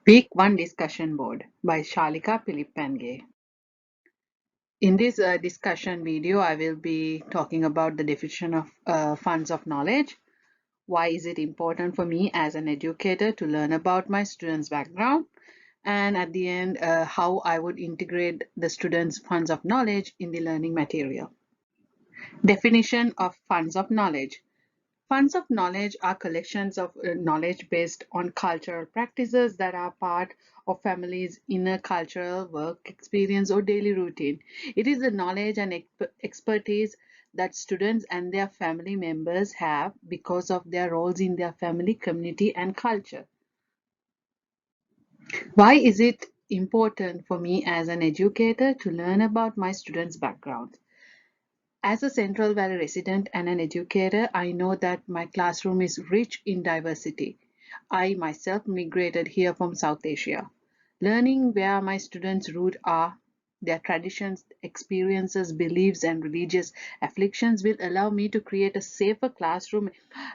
Week 1 Discussion Board by Shalika Pilipenge. In this discussion video, I will be talking about the definition of funds of knowledge. Why is it important for me as an educator to learn about my students' background? And at the end, how I would integrate the students' funds of knowledge in the learning material. Definition of funds of knowledge. Funds of knowledge are collections of knowledge based on cultural practices that are part of families' inner cultural work experience or daily routine. It is the knowledge and expertise that students and their family members have because of their roles in their family, community, and culture. Why is it important for me as an educator to learn about my students' background? As a Central Valley resident and an educator, I know that my classroom is rich in diversity. I myself migrated here from South Asia. Learning where my students' roots are, their traditions, experiences, beliefs, and religious afflictions will allow me to create a safer classroom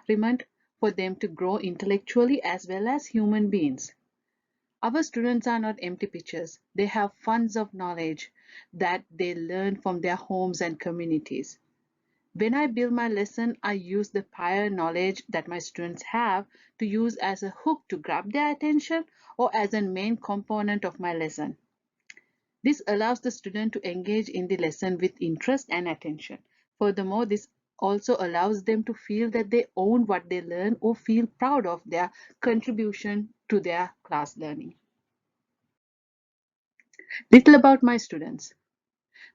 environment for them to grow intellectually as well as human beings. Our students are not empty pictures. They have funds of knowledge that they learn from their homes and communities. When I build my lesson, I use the prior knowledge that my students have to use as a hook to grab their attention or as a main component of my lesson. This allows the student to engage in the lesson with interest and attention. Furthermore, this also allows them to feel that they own what they learn or feel proud of their contribution to their class learning. Little about my students.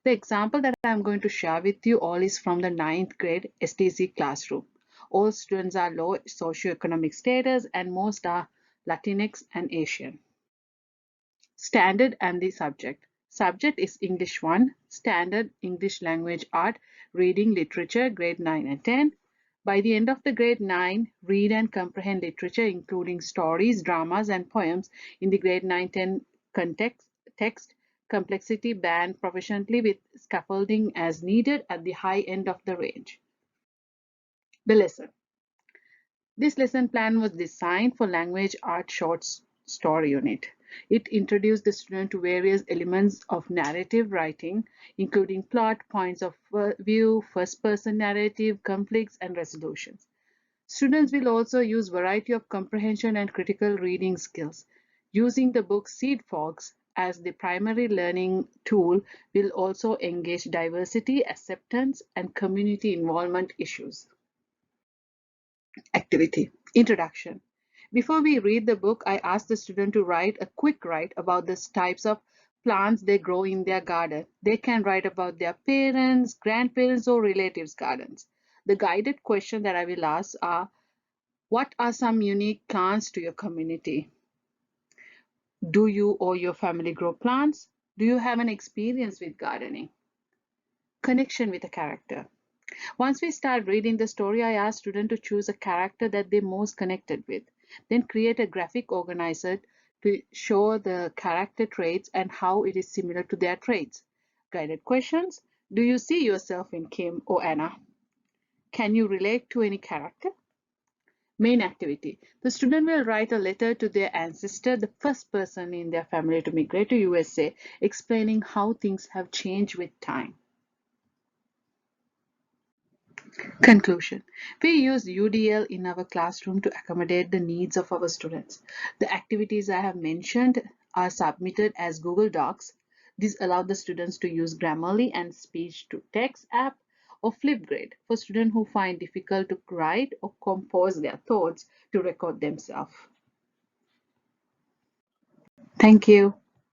The example that I'm going to share with you all is from the 9th grade STC classroom. All students are low socioeconomic status and most are Latinx and Asian. Standard and the subject. Subject is English 1, Standard English Language Art, Reading Literature, grade 9 and 10. By the end of the grade 9, read and comprehend literature including stories, dramas and poems in the grade 9-10 context, text, complexity band proficiently with scaffolding as needed at the high end of the range. The lesson. This lesson plan was designed for language art short story unit. It introduced the student to various elements of narrative writing, including plot, points of view, first-person narrative, conflicts, and resolutions. Students will also use variety of comprehension and critical reading skills. Using the book Seed Fogs as the primary learning tool will also engage diversity, acceptance, and community involvement issues. Activity. Introduction. Before we read the book, I asked the student to write a quick write about the types of plants they grow in their garden. They can write about their parents, grandparents, or relatives' gardens. The guided question that I will ask are, what are some unique plants to your community? Do you or your family grow plants? Do you have an experience with gardening? Connection with a character. Once we start reading the story, I ask students to choose a character that they're most connected with. Then create a graphic organizer to show the character traits and how it is similar to their traits. Guided questions. Do you see yourself in Kim or Anna? Can you relate to any character? Main activity. The student will write a letter to their ancestor, the first person in their family to migrate to USA, explaining how things have changed with time. Conclusion. We use UDL in our classroom to accommodate the needs of our students. The activities I have mentioned are submitted as Google Docs. These allow the students to use Grammarly and speech-to-text app or Flipgrid for students who find difficult to write or compose their thoughts to record themselves. Thank you.